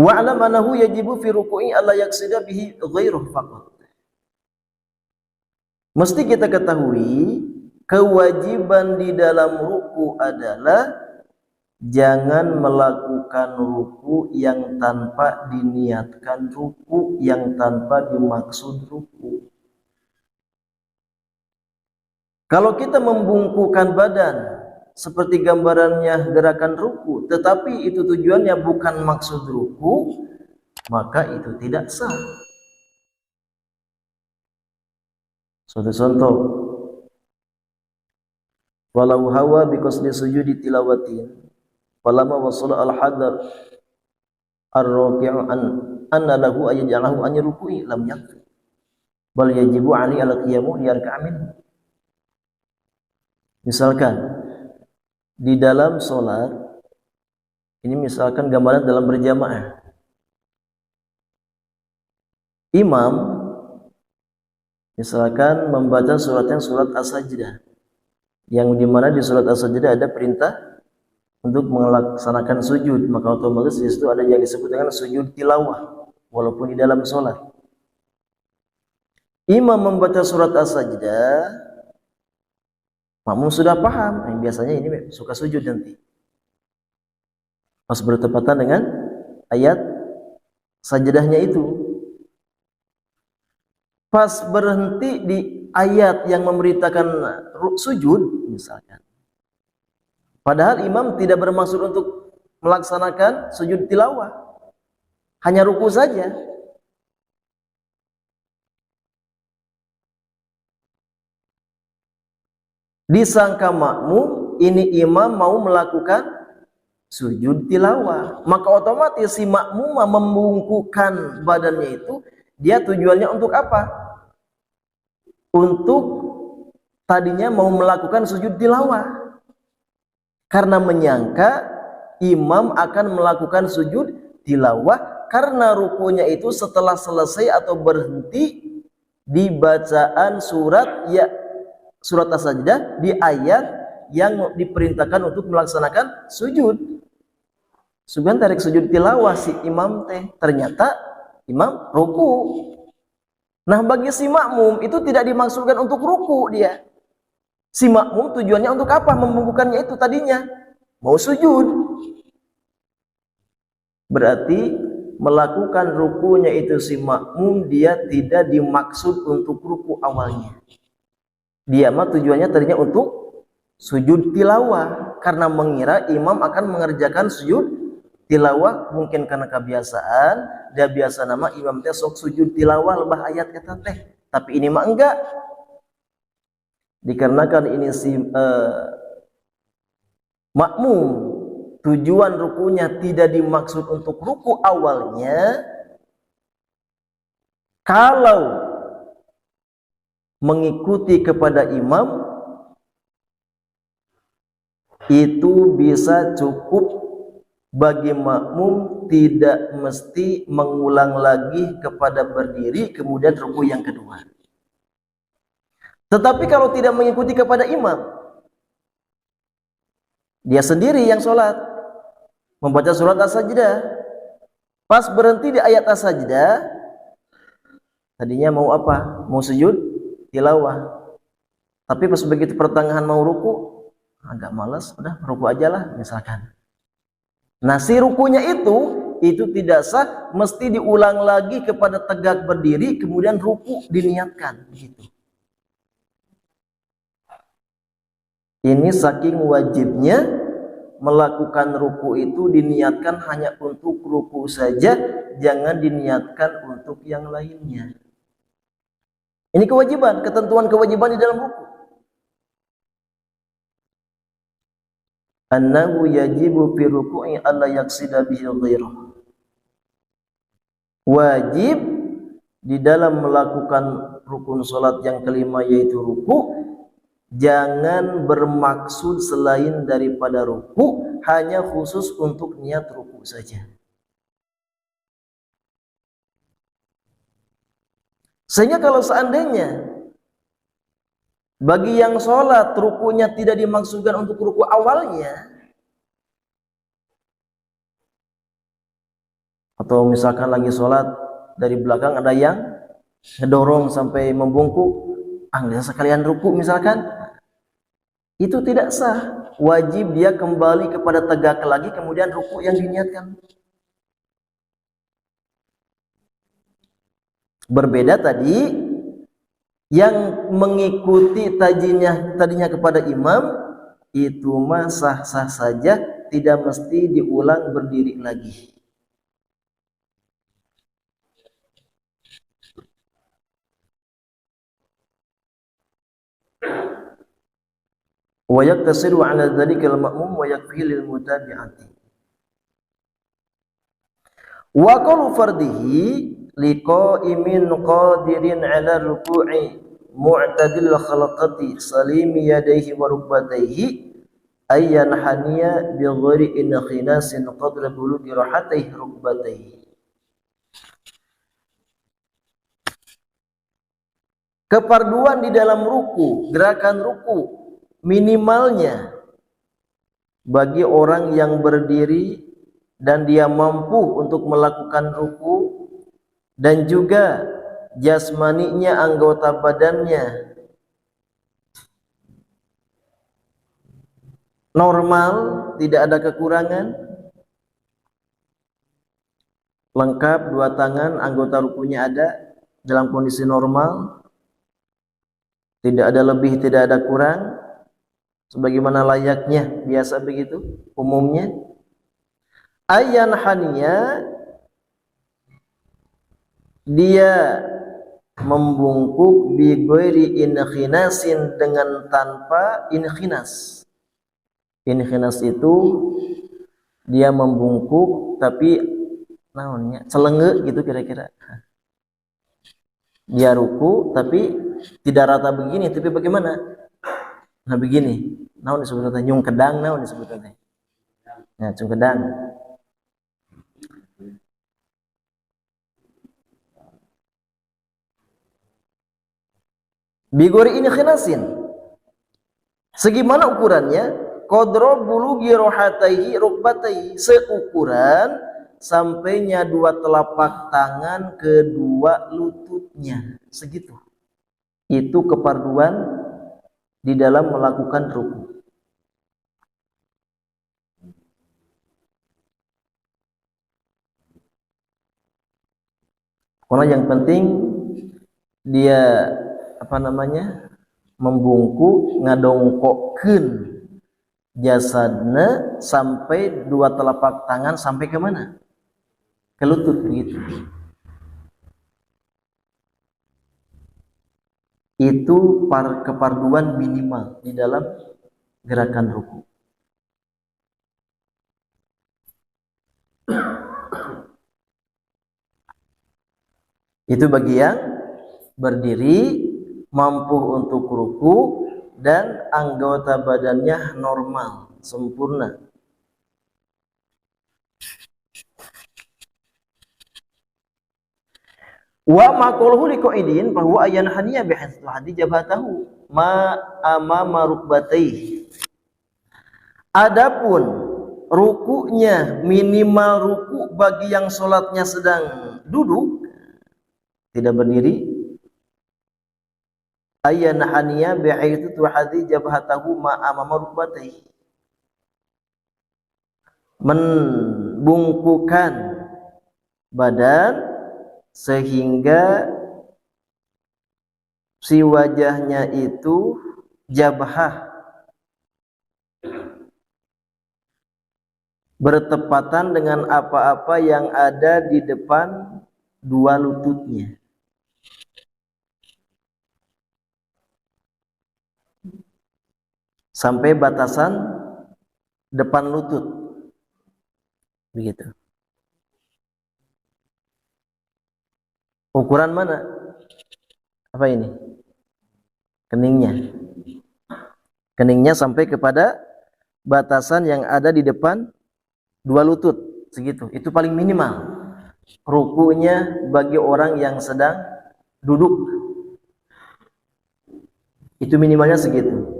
Wa'lam annahu yajibu fi ruku'i alla yaqsida bihi ghairuh faqat. Mesti kita ketahui kewajiban di dalam ruku adalah jangan melakukan ruku yang tanpa diniatkan ruku, yang tanpa dimaksud ruku. Kalau kita membungkukkan badan seperti gambarannya gerakan ruku, tetapi itu tujuannya bukan maksud ruku, maka itu tidak sah. Suatu contoh, walau hawa biqasdi sujudi tilawatin falama wasala al-hadar ar-raki'u anna lahu ayyajalahu an ruku'i lam yakfi bal yajibu ali al-qiyamu liyarka'a minhu. Misalkan di dalam sholat, ini misalkan gambaran dalam berjamaah, imam misalkan membaca suratnya surat As-Sajdah, yang dimana di surat As-Sajdah ada perintah untuk melaksanakan sujud, maka otomatis di situ ada yang disebut dengan sujud tilawah walaupun di dalam sholat. Imam membaca surat As-Sajdah, makmum sudah paham, biasanya ini suka sujud nanti pas bertepatan dengan ayat sajdahnya itu. Pas berhenti di ayat yang memberitakan sujud misalkan, padahal imam tidak bermaksud untuk melaksanakan sujud tilawah, hanya ruku saja. Disangka makmum ini imam mau melakukan sujud tilawah, maka otomatis si makmum membungkukkan badannya itu, dia tujuannya untuk apa? Untuk tadinya mau melakukan sujud tilawah, karena menyangka imam akan melakukan sujud tilawah karena rukunya itu setelah selesai atau berhenti di bacaan surat surat As-Sajdah di ayat yang diperintahkan untuk melaksanakan sujud. Sugan tarik sujud tilawah si imam teh, ternyata imam ruku. Nah, bagi si makmum itu tidak dimaksudkan untuk ruku dia. Si makmum tujuannya untuk apa? Membungkukannya itu tadinya mau sujud. Berarti melakukan rukunya itu si makmum dia tidak dimaksud untuk ruku awalnya. Dia mah tujuannya tadinya untuk sujud tilawah, karena mengira imam akan mengerjakan sujud tilawah, mungkin karena kebiasaan dia biasa nama imam teh sok sujud tilawah lebah ayat kata teh, tapi ini mah enggak. Dikarenakan ini si makmum tujuan rukunya tidak dimaksud untuk ruku awalnya, kalau mengikuti kepada imam itu bisa cukup bagi makmum, tidak mesti mengulang lagi kepada berdiri kemudian ruku yang kedua. Tetapi kalau tidak mengikuti kepada imam, dia sendiri yang sholat membaca surat As-Sajdah, pas berhenti di ayat As-Sajdah, tadinya mau apa? Mau sujud tilawah, tapi pas begitu pertengahan mau ruku agak malas, udah ruku aja lah misalkan. Nah, si rukunya itu tidak sah, mesti diulang lagi kepada tegak berdiri kemudian ruku diniatkan begitu. Ini saking wajibnya melakukan ruku itu diniatkan hanya untuk ruku saja, jangan diniatkan untuk yang lainnya. Ini kewajiban, ketentuan kewajiban di dalam ruku. Annahu yajibu fi ruku'i alla yaqsida bihi ghairah. Wajib di dalam melakukan rukun salat yang kelima yaitu ruku, jangan bermaksud selain daripada ruku, hanya khusus untuk niat ruku saja. Sehingga kalau seandainya bagi yang sholat rukunya tidak dimaksudkan untuk ruku awalnya, Atau misalkan lagi sholat dari belakang ada yang ngedorong sampai membungkuk, bisa sekalian ruku misalkan, itu tidak sah. Wajib dia kembali kepada tegak lagi kemudian ruku yang diniatkan. Berbeda tadi yang mengikuti tadinya kepada imam, itu mah sah-sah saja, tidak mesti diulang berdiri lagi. Wa yaktasiru 'ala dzalika al-ma'mum wa yakfi lil mutabi'ati. Wa qalu fardihi liqa'imin qadirin 'ala ruku'i mu'tadil khalaqati salimi yadayhi wa rukbatayhi ayyan haniya bi ghairi inkhinasin qadra bulughi rahatayhi rukbatayhi. Keparduan di dalam ruku, gerakan ruku minimalnya bagi orang yang berdiri dan dia mampu untuk melakukan ruku, dan juga jasmaninya, anggota badannya normal, tidak ada kekurangan, lengkap, dua tangan, anggota rukunya ada dalam kondisi normal, tidak ada lebih, tidak ada kurang, sebagaimana layaknya biasa begitu umumnya. Ayyan haniya, dia membungkuk bi ghairi inkhinasin, dengan tanpa inkhinas. Inkhinas itu dia membungkuk tapi naonnya celenge gitu kira-kira. Dia ruku tapi tidak rata begini, tapi bagaimana? Nah begini, naon disebutnya nyung kedang, naon disebutnya. Nah, nyung kedang. Bigori ini khinasin. Segimana ukurannya? Qadra bulughi rohataihi rukbataihi, seukuran sampainya dua telapak tangan kedua lututnya, segitu. Itu keparduan di dalam melakukan ruku. Karena yang penting dia membungkuk, ngadongkokkeun jasadna sampai dua telapak tangan sampai ke mana? Ke lutut begitu. Itu keparduan minimal di dalam gerakan ruku. Itu bagi yang berdiri, mampu untuk ruku, dan anggota badannya normal, sempurna. Wa maqaluhu liqa'idin bahwa ayyan haniya bihadzu hadi jabatahu ma amama rukbatayhi. Adapun rukunya, minimal ruku bagi yang sholatnya sedang duduk, tidak berdiri, ayyan haniya bihadzu hadi jabatahu ma amama rukbatayhi, membungkukkan badan sehingga si wajahnya itu jabhah bertepatan dengan apa-apa yang ada di depan dua lututnya. Sampai batasan depan lutut. Begitu. Ukuran mana? Apa ini? Keningnya. Keningnya sampai kepada batasan yang ada di depan dua lutut. Segitu. Itu paling minimal. Rukunya bagi orang yang sedang duduk. Itu minimalnya segitu.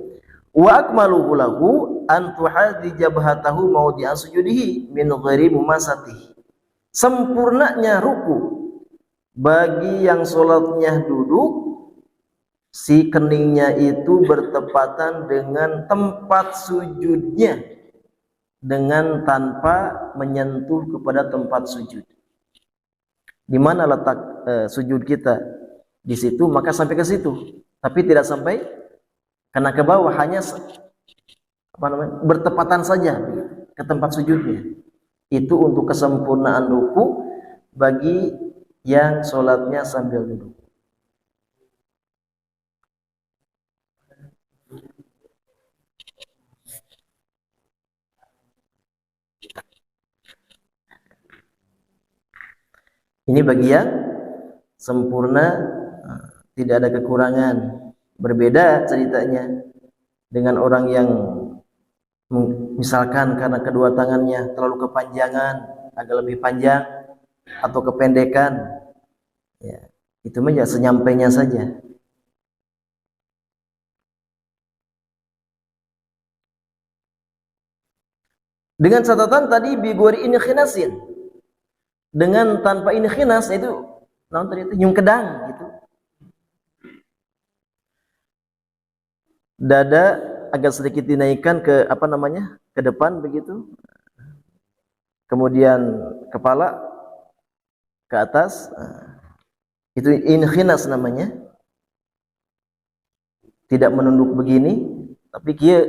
Wa akmaluhu lahu an tuhadhi jabhatahu mawdi'a sujudihi min ghairi mumasatihi. sempurnanya ruku bagi yang sholatnya duduk, si keningnya itu bertepatan dengan tempat sujudnya dengan tanpa menyentuh kepada tempat sujud. Di mana letak sujud kita? Di situ, maka sampai ke situ. Tapi tidak sampai kena ke bawah, hanya bertepatan saja ke tempat sujudnya. Itu untuk kesempurnaan ruku bagi yang sholatnya sambil duduk. Ini bagi yang sempurna, tidak ada kekurangan. Berbeda ceritanya dengan orang yang misalkan karena kedua tangannya terlalu kepanjangan, agak lebih panjang atau kependekan, ya, itu mah ya senyampainya saja. Dengan catatan tadi bigori ini khinasin, dengan tanpa ini khinas itu naon tadi itu nyung kedang gitu. Dada agak sedikit dinaikkan ke ke depan begitu. Kemudian kepala ke atas. Itu khinas namanya. Tidak menunduk begini, tapi kia.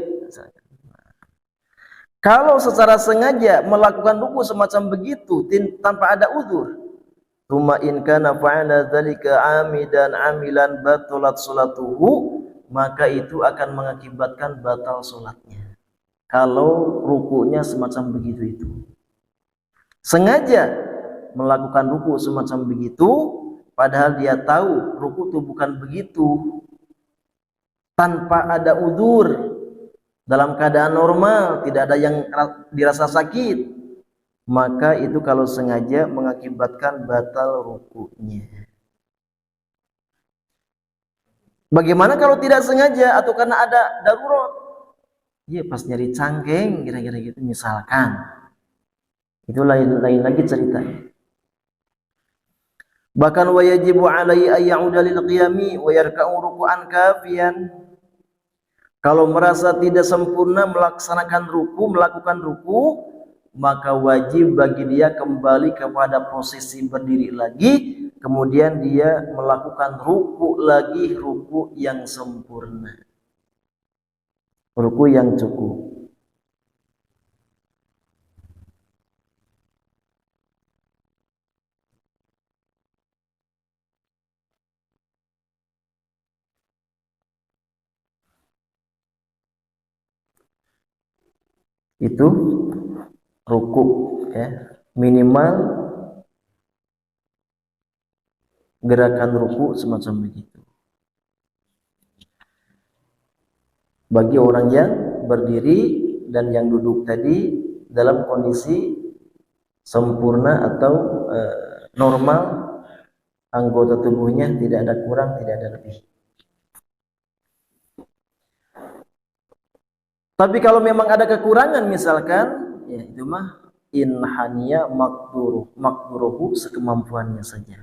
Kalau secara sengaja melakukan ruku semacam begitu tanpa ada uzur, tuma in kana fa'ala dzalika 'amidan 'amilan batalat salatuhu, maka itu akan mengakibatkan batal salatnya. Kalau rukunya semacam begitu itu. Sengaja melakukan ruku semacam begitu padahal dia tahu ruku itu bukan begitu, tanpa ada uzur, dalam keadaan normal, tidak ada yang dirasa sakit, maka itu kalau sengaja mengakibatkan batal rukunya. Bagaimana kalau tidak sengaja atau karena ada darurat? Iya, pas nyari cangkeng kira-kira gitu misalkan. Itu lain lagi ceritanya. Bahkan wajibu alaihi ay ya'uda lil qiyami wa yarka'u ruku'an kafiyan. Kalau merasa tidak sempurna melaksanakan melakukan ruku, maka wajib bagi dia kembali kepada posisi berdiri lagi, kemudian dia melakukan ruku lagi, ruku yang sempurna, ruku yang cukup. Itu ruku, ya, minimal gerakan ruku semacam begitu. Bagi orang yang berdiri dan yang duduk tadi dalam kondisi sempurna atau normal, anggota tubuhnya tidak ada kurang, tidak ada lebih. Tapi kalau memang ada kekurangan misalkan, ya itu mah inhania makduruhu sekemampuannya saja.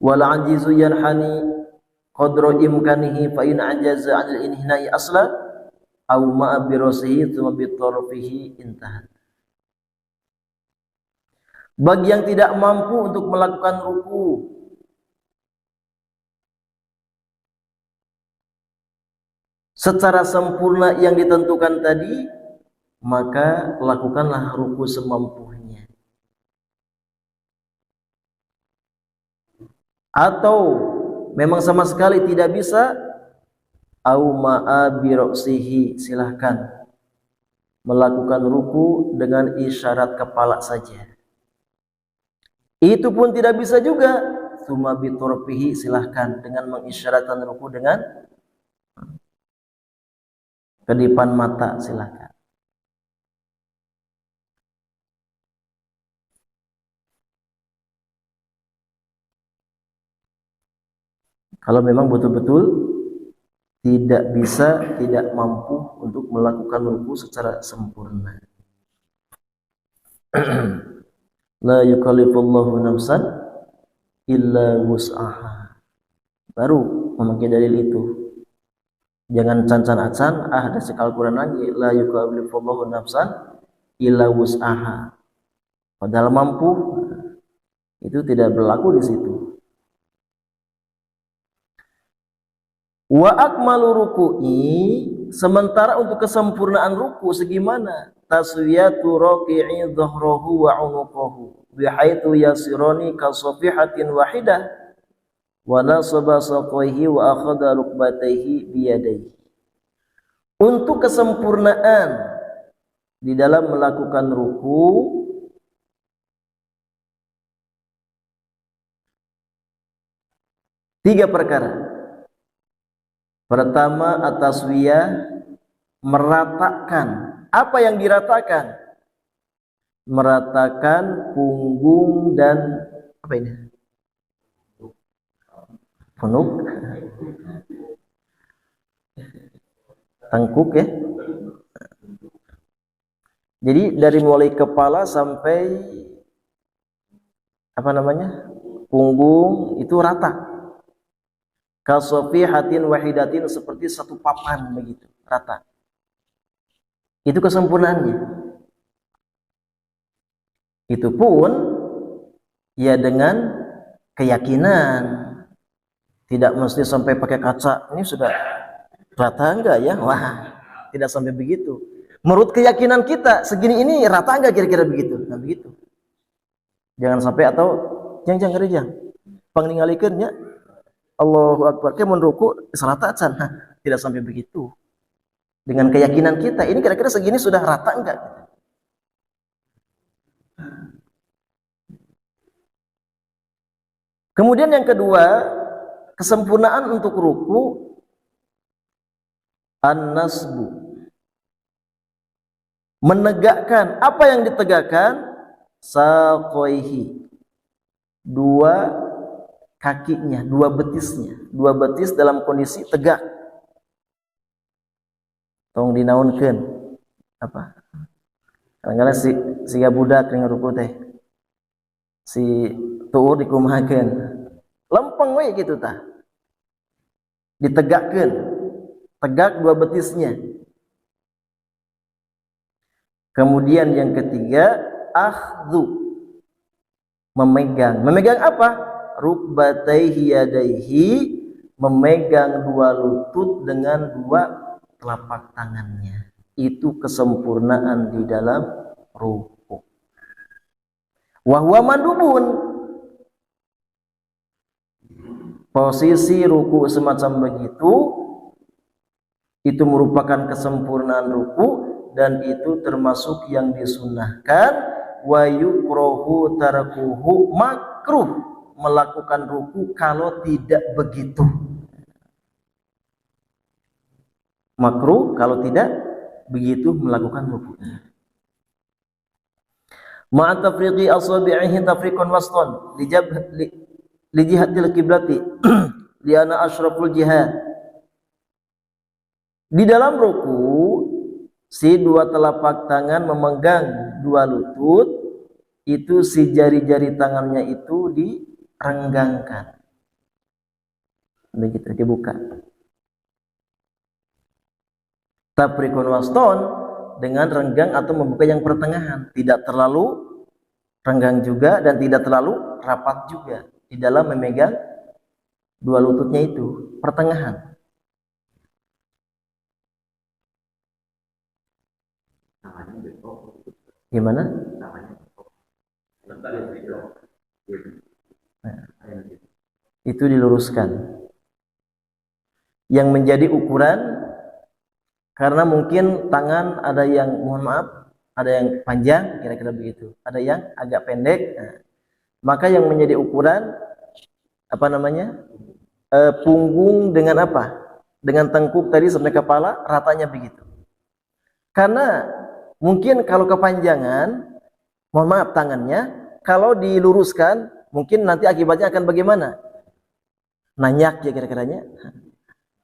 Wal ajizu yanhani qadra imkanihi fa in ajaza 'anil inhina'i asla aw ma'a birasihi thumma bi tarfihi intahat. Bagi yang tidak mampu untuk melakukan ruku secara sempurna yang ditentukan tadi, maka lakukanlah ruku semampunya. Atau memang sama sekali tidak bisa, au ma'a birasihi, silahkan melakukan ruku dengan isyarat kepala saja. Itu pun tidak bisa juga, tsumma biturfihi, silahkan dengan mengisyaratkan ruku dengan kedipan mata, silahkan. Kalau memang betul-betul tidak bisa, tidak mampu untuk melakukan ruku secara sempurna. La yukallifullahu nafsan illa wus'aha. Baru memakai dalil itu. Jangan cancan-acan, ada sekal Quran lagi, la yukallifullahu nafsan illa wus'aha. Padahal mampu, itu tidak berlaku di situ. Wa akmalu ruku'i, sementara untuk kesempurnaan ruku segimana? Taswiyatu raqi'i dhahrahu wa 'unuqahu bihaitsu yasirani ka safihatin wahidah wa nasaba saqaihi wa akhadha rukbatayhi biyadayhi. Untuk kesempurnaan di dalam melakukan ruku, tiga perkara. Pertama, ataswiyah, meratakan. Apa yang diratakan? Meratakan punggung dan apa ini? Punuk, tengkuk ya. Jadi dari mulai kepala sampai apa namanya? Punggung itu rata. Kasofihatin wahidatin, seperti satu papan begitu, rata. Itu kesempurnaannya. Itu pun ya dengan keyakinan, tidak mesti sampai pakai kaca. Ini sudah rata enggak ya? Wah, tidak sampai begitu. Menurut keyakinan kita segini ini rata enggak kira-kira begitu? Nah begitu. Jangan sampai atau jangan kerja. Pangninggalikeun nya Allahu Akbar, kayak menruku serata acan. Tidak sampai begitu. Dengan keyakinan kita, ini kira-kira segini sudah rata enggak? Kemudian yang kedua, kesempurnaan untuk ruku, an-nasbu, menegakkan. Apa yang ditegakkan? Saqaihi, dua kakinya, dua betisnya, dua betis dalam kondisi tegak. Tong dinaunkeun apa? Kadang-kadang si budak dengan ruku teh, si tuur dikumahakeun, lempeng we gitu tah, ditegakkeun, tegak dua betisnya. Kemudian yang ketiga, akhdhu, memegang. Memegang apa? Rukbatayhi yadayhi, memegang dua lutut dengan dua telapak tangannya. Itu kesempurnaan di dalam ruku. Wa huwa mandubun, posisi ruku semacam begitu itu merupakan kesempurnaan ruku, dan itu termasuk yang disunnahkan. Wa yukrahu tarkuhu, makruh melakukan ruku kalau tidak begitu. Makruh kalau tidak begitu melakukan rukunya. Ma'a tafriqi asabi'ihi tafriqan waston li jihatil qiblati li ana asyraful jihad. Di dalam ruku, si dua telapak tangan memegang dua lutut, itu si jari-jari tangannya itu direnggangkan. Begitu, dibuka. Tafriqun waston, dengan renggang atau membuka yang pertengahan, tidak terlalu renggang juga dan tidak terlalu rapat juga di dalam memegang dua lututnya itu, pertengahan. Gimana? Nah, itu diluruskan. Yang menjadi ukuran, karena mungkin tangan ada yang, mohon maaf, ada yang panjang, kira-kira begitu, ada yang agak pendek. Nah, maka yang menjadi ukuran apa namanya? Punggung dengan apa? Dengan tengkuk tadi sampai kepala, ratanya begitu. Karena mungkin kalau kepanjangan, mohon maaf, tangannya kalau diluruskan, mungkin nanti akibatnya akan bagaimana? Nanyak ya kira-kiranya.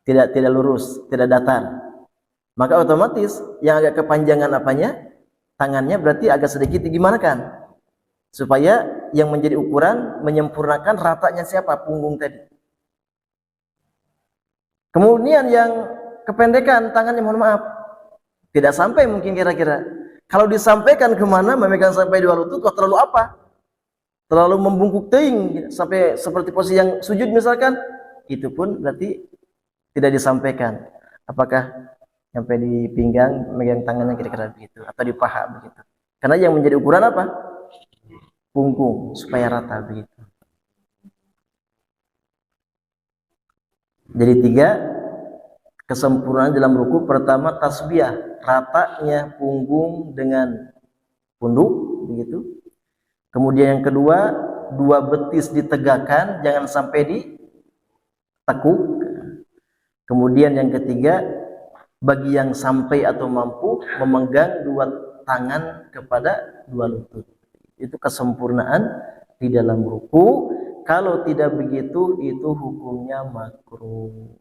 tidak lurus, tidak datar. Maka otomatis yang agak kepanjangan apanya? Tangannya berarti agak sedikit digimanakan supaya yang menjadi ukuran menyempurnakan ratanya siapa? Punggung tadi. Kemudian yang kependekan tangannya, mohon maaf, tidak sampai mungkin kira-kira. Kalau disampaikan kemana, memegang sampai dua lutut, wah terlalu apa? Terlalu membungkuk teing sampai seperti posisi yang sujud misalkan, itu pun berarti tidak disampaikan. Apakah sampai di pinggang, megang tangannya kira-kira begitu, atau di paha begitu. Karena yang menjadi ukuran apa? Punggung, supaya rata begitu. Jadi 3 kesempurnaan dalam ruku. Pertama tasbih, ratanya punggung dengan punduk begitu. Kemudian yang kedua, 2 betis ditegakkan, jangan sampai ditekuk. Kemudian yang ketiga, bagi yang sampai atau mampu memegang 2 tangan kepada 2 lutut. Itu kesempurnaan di dalam ruku. Kalau tidak begitu, itu hukumnya makruh.